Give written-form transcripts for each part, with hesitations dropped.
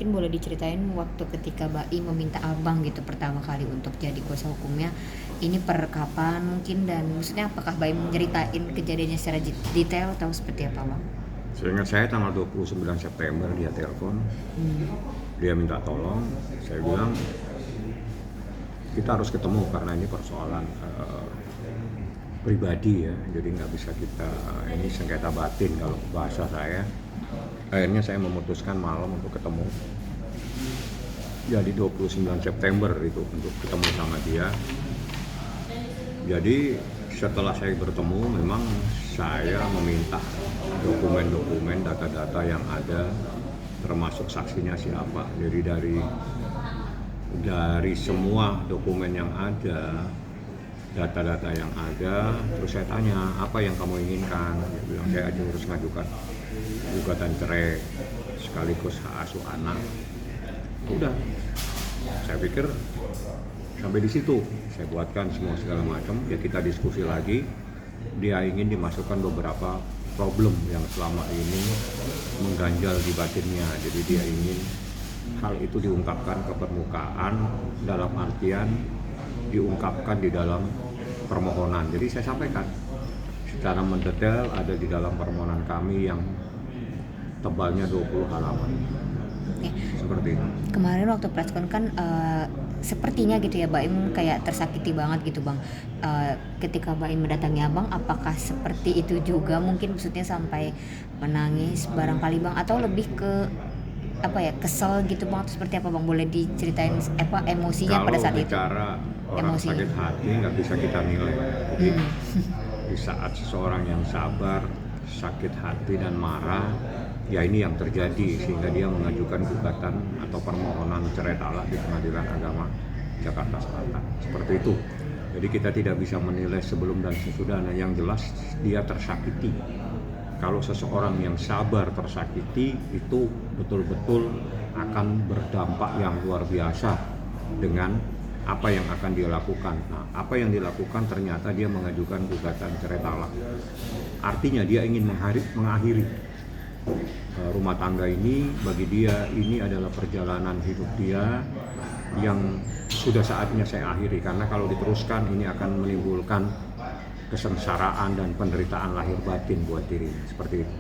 mungkin boleh diceritain waktu ketika Baim meminta Abang gitu pertama kali untuk jadi kuasa hukumnya, ini per kapan mungkin dan maksudnya apakah Baim menyeritain kejadiannya secara detail atau seperti apa, Bang? Seingat saya tanggal 29 September dia telepon, dia minta tolong, saya bilang kita harus ketemu karena ini persoalan pribadi ya, jadi nggak bisa kita, ini sengketa batin kalau bahasa saya. Akhirnya saya memutuskan malam untuk ketemu. Jadi 29 September itu untuk ketemu sama dia. Jadi setelah saya bertemu memang saya meminta dokumen-dokumen, data-data yang ada, termasuk saksinya siapa. Jadi dari semua dokumen yang ada, data-data yang ada, terus saya tanya apa yang kamu inginkan. Dia bilang saya aja harus ngajukan gugatan cerai sekaligus hak asuh anak. Udah, saya pikir sampai di situ. Saya buatkan semua segala macam. Ya kita diskusi lagi. Dia ingin dimasukkan beberapa problem yang selama ini mengganjal di batinnya. Jadi dia ingin hal itu diungkapkan ke permukaan, dalam artian diungkapkan di dalam permohonan. Jadi saya sampaikan secara mendetail ada di dalam permohonan kami yang tebalnya 20 halaman. Oke. Seperti itu. Kemarin waktu preskon kan sepertinya gitu ya Baim kayak tersakiti banget gitu Bang. Ketika Baim mendatangi Abang, apakah seperti itu juga mungkin maksudnya sampai menangis barangkali Bang atau lebih ke apa ya kesel gitu Bang atau seperti apa Bang? Boleh diceritain apa emosinya pada saat Kalau itu? bicara orang Emosi. sakit hati nggak bisa kita nilai. Jadi di saat seseorang yang sabar, sakit hati dan marah, ya ini yang terjadi sehingga dia mengajukan gugatan atau permohonan cerai talak di Pengadilan Agama Jakarta Selatan. Seperti itu. Jadi kita tidak bisa menilai sebelum dan sesudah. Nah, yang jelas dia tersakiti. Kalau seseorang yang sabar tersakiti itu betul-betul akan berdampak yang luar biasa dengan apa yang akan dia lakukan. Nah, apa yang dilakukan ternyata dia mengajukan gugatan cerai talak. Artinya dia ingin mengakhiri rumah tangga ini. Bagi dia ini adalah perjalanan hidup dia yang sudah saatnya saya akhiri, karena kalau diteruskan ini akan menimbulkan kesengsaraan dan penderitaan lahir batin buat dirinya, seperti itu.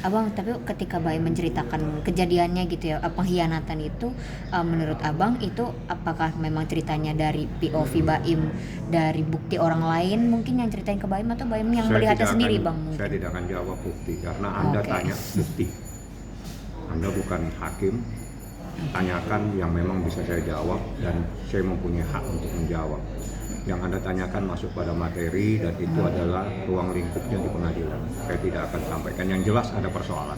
Abang, tapi ketika Baim menceritakan kejadiannya gitu ya, pengkhianatan itu menurut Abang itu apakah memang ceritanya dari POV Baim, dari bukti orang lain mungkin yang ceritain ke Baim atau Baim yang melihatnya sendiri Bang? Saya tidak akan jawab bukti karena Anda Oke. tanya bukti. Anda bukan hakim, tanyakan yang memang bisa saya jawab dan saya mempunyai hak untuk menjawab. Yang Anda tanyakan masuk pada materi dan itu adalah ruang lingkupnya di pengadilan. Saya tidak akan sampaikan, yang jelas ada persoalan.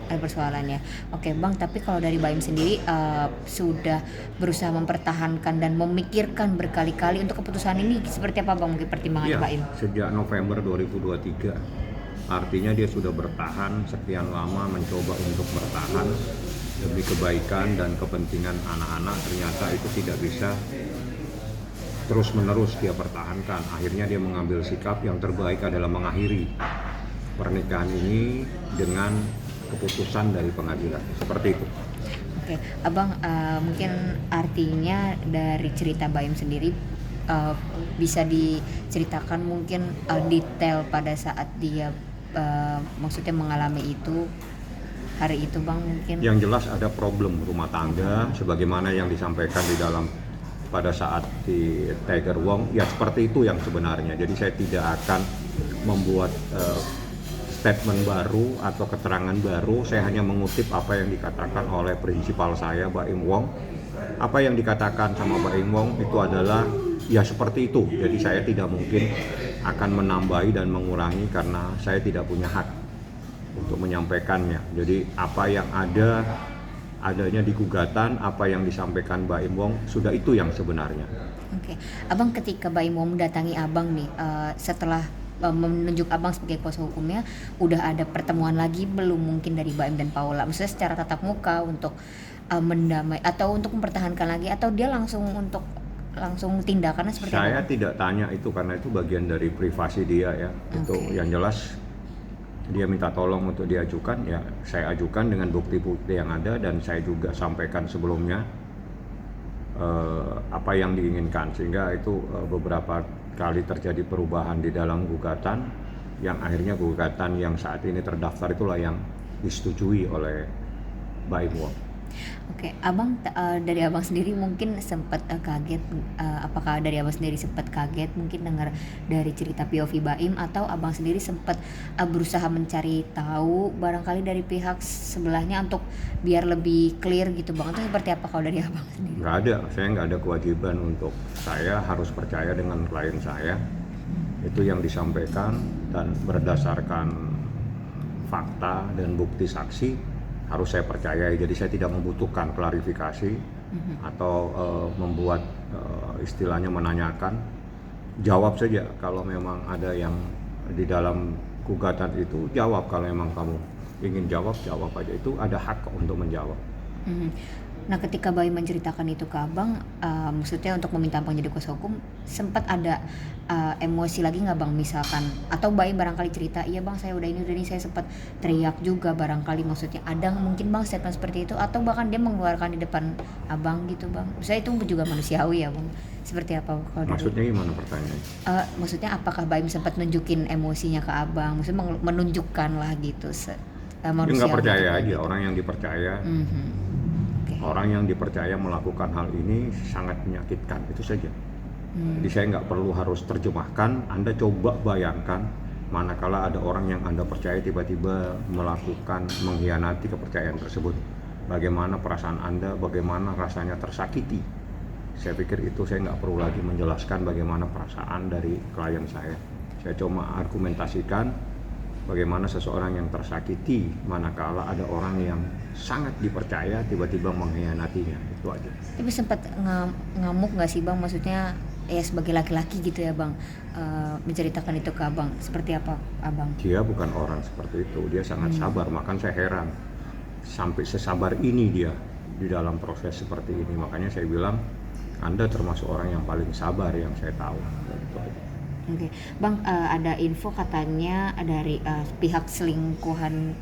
Ada persoalannya. Oke Bang, tapi kalau dari Baim sendiri sudah berusaha mempertahankan dan memikirkan berkali-kali untuk keputusan ini seperti apa Bang mungkin pertimbangannya Iya, Baim? sejak November 2023. Artinya dia sudah bertahan sekian lama, mencoba untuk bertahan demi kebaikan dan kepentingan anak-anak. Ternyata itu tidak bisa terus-menerus dia pertahankan. Akhirnya dia mengambil sikap yang terbaik adalah mengakhiri pernikahan ini dengan keputusan dari pengadilan. Seperti itu. Oke, Abang, mungkin artinya dari cerita Baim sendiri bisa diceritakan mungkin detail pada saat dia maksudnya mengalami itu hari itu Bang mungkin. Yang jelas ada problem rumah tangga sebagaimana yang disampaikan di dalam pada saat di Tiger Wong, ya seperti itu yang sebenarnya. Jadi saya tidak akan membuat statement baru atau keterangan baru. Saya hanya mengutip apa yang dikatakan oleh prinsipal saya, Baim Wong. Apa yang dikatakan sama Baim Wong itu adalah ya seperti itu. Jadi saya tidak mungkin akan menambahi dan mengurangi karena saya tidak punya hak untuk menyampaikannya. Jadi apa yang adanya di gugatan, apa yang disampaikan Baim Wong, sudah itu yang sebenarnya. Oke, Abang ketika Baim mau mendatangi Abang nih setelah menunjuk Abang sebagai kuasa hukumnya, udah ada pertemuan lagi belum mungkin dari Baim dan Paula? Maksudnya secara tatap muka untuk mendamai atau untuk mempertahankan lagi atau dia langsung tindakannya seperti apa? Saya tidak tanya itu karena itu bagian dari privasi dia ya. Itu Oke. yang jelas dia minta tolong untuk diajukan, ya saya ajukan dengan bukti-bukti yang ada, dan saya juga sampaikan sebelumnya apa yang diinginkan, sehingga itu beberapa kali terjadi perubahan di dalam gugatan, yang akhirnya gugatan yang saat ini terdaftar itulah yang disetujui oleh Baim Wong. Oke, abang dari abang sendiri mungkin sempat kaget, apakah dari abang sendiri sempat kaget mungkin dengar dari cerita POV Baim, atau abang sendiri sempat berusaha mencari tahu barangkali dari pihak sebelahnya untuk biar lebih clear gitu bang, itu seperti apa kalau dari abang sendiri? Nggak ada, saya nggak ada kewajiban untuk saya harus percaya dengan klien saya. Itu yang disampaikan dan berdasarkan fakta dan bukti saksi harus saya percayai. Jadi saya tidak membutuhkan klarifikasi atau membuat istilahnya menanyakan. Jawab saja kalau memang ada yang di dalam gugatan itu, jawab. Kalau memang kamu ingin jawab, jawab aja. Itu ada hak untuk menjawab. Mhm. Nah, ketika Baim menceritakan itu ke abang, maksudnya untuk meminta abang jadi kuasa hukum, sempat ada emosi lagi nggak bang, misalkan, atau Baim barangkali cerita, iya bang saya udah ini, saya sempat teriak juga barangkali, maksudnya ada mungkin bang statement seperti itu, atau bahkan dia mengeluarkan di depan abang gitu bang, saya itu juga manusiawi ya bang, seperti apa kalau dari Maksudnya gimana pertanyaannya? maksudnya apakah Baim sempat nunjukin emosinya ke abang, maksudnya menunjukkan lah gitu Dia manusiawi nggak percaya juga aja, gitu. orang yang dipercaya. Oke. Orang yang dipercaya melakukan hal ini sangat menyakitkan, itu saja. Jadi saya nggak perlu harus terjemahkan. Anda coba bayangkan, manakala ada orang yang Anda percaya tiba-tiba melakukan, mengkhianati kepercayaan tersebut. Bagaimana perasaan Anda, bagaimana rasanya tersakiti. Saya pikir itu saya nggak perlu lagi menjelaskan bagaimana perasaan dari klien saya. Saya cuma argumentasikan bagaimana seseorang yang tersakiti manakala ada orang yang sangat dipercaya tiba-tiba mengkhianatinya, itu aja. Tapi sempat ngamuk nggak sih bang, maksudnya ya sebagai laki-laki gitu ya bang, menceritakan itu ke abang, seperti apa abang? Dia bukan orang seperti itu, dia sangat sabar, makanya saya heran sampai sesabar ini dia di dalam proses seperti ini. Makanya saya bilang Anda termasuk orang yang paling sabar yang saya tahu, itu aja. Oke, bang, ada info katanya dari pihak selingkuhan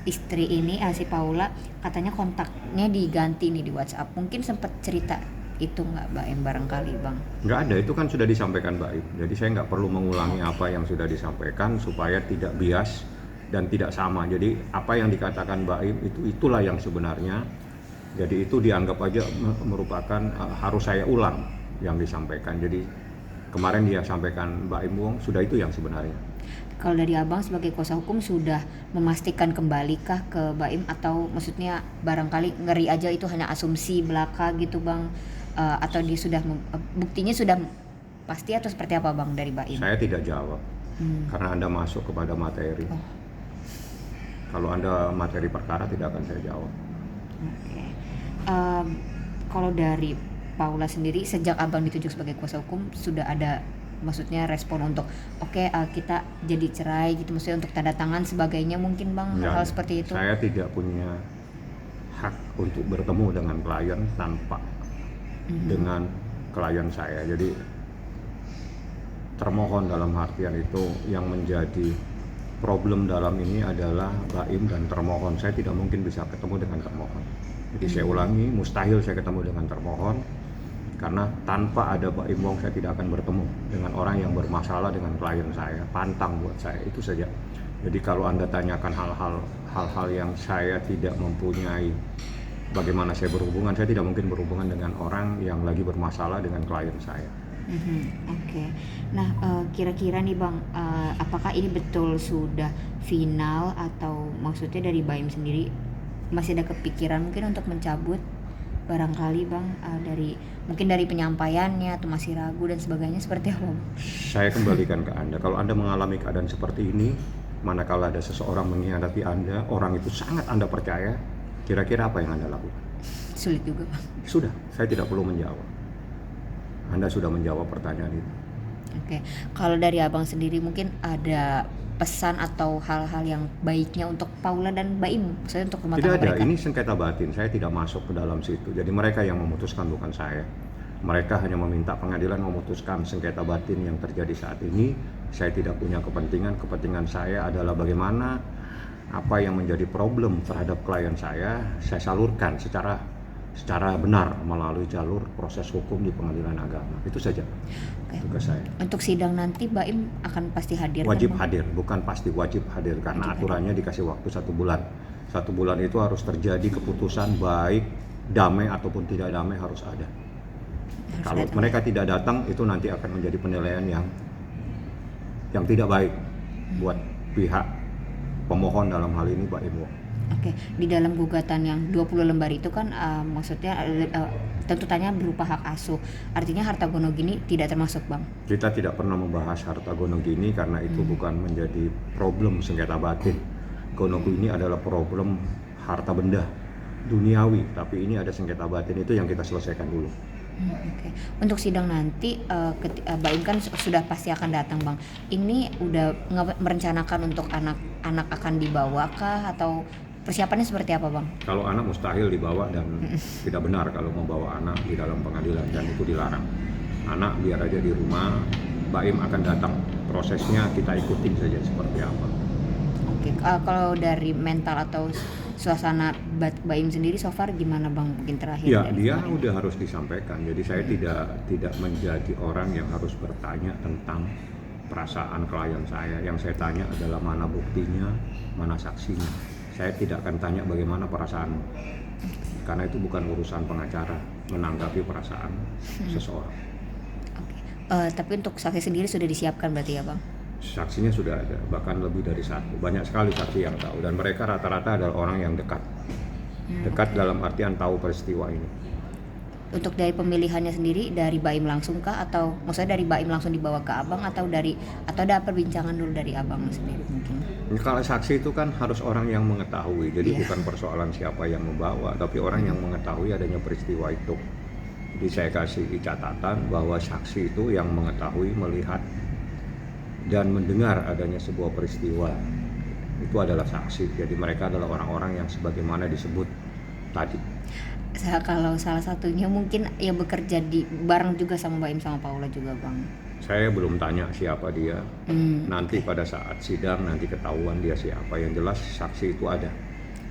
istri ini, si Paula, katanya kontaknya diganti nih di WhatsApp. Mungkin sempat cerita itu nggak Baim barangkali bang? Nggak ada, itu kan sudah disampaikan Baim. Jadi saya nggak perlu mengulangi apa yang sudah disampaikan supaya tidak bias dan tidak sama. Jadi apa yang dikatakan Baim itulah yang sebenarnya. Jadi itu dianggap aja merupakan harus saya ulang yang disampaikan. Jadi kemarin dia sampaikan Baim Wong, sudah itu yang sebenarnya. Kalau dari abang sebagai kuasa hukum sudah memastikan kembalikah ke Baim, atau maksudnya barangkali ngeri aja itu hanya asumsi belaka gitu bang, atau dia sudah buktinya sudah pasti, atau seperti apa bang dari Baim? Saya tidak jawab karena Anda masuk kepada materi. Kalau Anda materi perkara tidak akan saya jawab. Oke. Kalau dari Paula sendiri, sejak abang ditunjuk sebagai kuasa hukum sudah ada maksudnya respon untuk kita jadi cerai gitu, maksudnya untuk tanda tangan sebagainya mungkin bang, hal seperti itu? Saya tidak punya hak untuk bertemu dengan klien tanpa dengan klien saya. Jadi termohon dalam artian itu, yang menjadi problem dalam ini adalah Baim dan termohon. Saya tidak mungkin bisa ketemu dengan termohon. Jadi saya ulangi, mustahil saya ketemu dengan termohon, karena tanpa ada Baim Wong saya tidak akan bertemu dengan orang yang bermasalah dengan klien saya. Pantang buat saya, itu saja. Jadi kalau Anda tanyakan hal-hal yang saya tidak mempunyai, bagaimana saya berhubungan, saya tidak mungkin berhubungan dengan orang yang lagi bermasalah dengan klien saya. Oke. Nah, kira-kira nih bang, apakah ini betul sudah final, atau maksudnya dari Baim sendiri masih ada kepikiran mungkin untuk mencabut barangkali bang, mungkin dari penyampaiannya, atau masih ragu dan sebagainya, seperti apa bang? Saya kembalikan ke Anda, kalau Anda mengalami keadaan seperti ini, manakala ada seseorang mengkhianati Anda, orang itu sangat Anda percaya, kira-kira apa yang Anda lakukan? Sulit juga bang. Sudah, saya tidak perlu menjawab. Anda sudah menjawab pertanyaan itu. Oke. Kalau dari abang sendiri mungkin ada pesan atau hal-hal yang baiknya untuk Paula dan Baim, maksudnya untuk rumah Tidak tangga ada, mereka? ini sengketa batin, saya tidak masuk ke dalam situ. Jadi mereka yang memutuskan, bukan saya. Mereka hanya meminta pengadilan memutuskan sengketa batin yang terjadi saat ini. Saya tidak punya kepentingan saya adalah bagaimana apa yang menjadi problem terhadap klien saya salurkan secara benar melalui jalur proses hukum di pengadilan agama. Itu saja Oke. tugas saya. Untuk sidang nanti Baim akan pasti hadir kan, Wajib Bang? hadir, bukan pasti wajib hadir karena Wajib aturannya dikasih waktu 1 bulan. 1 bulan itu harus terjadi keputusan baik damai ataupun tidak damai harus ada. Harus Kalau datang. mereka tidak datang itu nanti akan menjadi penilaian yang tidak baik buat pihak pemohon dalam hal ini Pak Ibu. Oke, di dalam gugatan yang 20 lembar itu kan maksudnya tuntutannya berupa hak asuh. Artinya harta gonogini tidak termasuk, Bang. Kita tidak pernah membahas harta gonogini karena itu bukan menjadi problem sengketa batin. Gonogini adalah problem harta benda duniawi, tapi ini ada sengketa batin itu yang kita selesaikan dulu. Oke. Untuk sidang nanti Baim kan sudah pasti akan datang, Bang. Ini udah merencanakan untuk anak-anak akan dibawa kah atau persiapannya seperti apa, Bang? Kalau anak mustahil dibawa dan tidak benar kalau membawa anak di dalam pengadilan dan itu dilarang. Anak biar aja di rumah, Baim akan datang. Prosesnya kita ikutin saja seperti apa. Oke, kalau dari mental atau suasana Baim sendiri so far gimana, Bang? Mungkin terakhir Ya, dari dia kemarin. udah harus disampaikan. Jadi saya tidak menjadi orang yang harus bertanya tentang perasaan klien saya. Yang saya tanya adalah mana buktinya, mana saksinya. Saya tidak akan tanya bagaimana perasaan, karena itu bukan urusan pengacara menanggapi perasaan seseorang. Oke. Tapi untuk saksi sendiri sudah disiapkan berarti ya, Bang? Saksinya sudah ada, bahkan lebih dari satu. Banyak sekali saksi yang tahu dan mereka rata-rata adalah orang yang dekat. Dekat dalam artian tahu peristiwa ini. Untuk dari pemilihannya sendiri dari Baim langsung kah atau maksudnya dari Baim langsung dibawa ke Abang atau ada perbincangan dulu dari Abang sendiri mungkin? Kalau saksi itu kan harus orang yang mengetahui, jadi Iya. bukan persoalan siapa yang membawa, tapi orang yang mengetahui adanya peristiwa itu. Jadi saya kasih catatan bahwa saksi itu yang mengetahui, melihat, dan mendengar adanya sebuah peristiwa. Itu adalah saksi, jadi mereka adalah orang-orang yang sebagaimana disebut tadi. Kalau salah satunya mungkin ya bekerja di bareng juga sama Baim sama Paula juga, Bang. Saya belum tanya siapa dia, nanti Oke. pada saat sidang nanti ketahuan dia siapa, yang jelas saksi itu ada.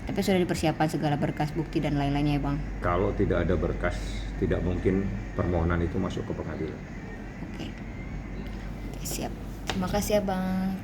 Tapi sudah dipersiapkan segala berkas bukti dan lain-lainnya ya, Bang. Kalau tidak ada berkas, tidak mungkin permohonan itu masuk ke pengadilan. Oke. Oke, siap. Terima kasih ya, Bang.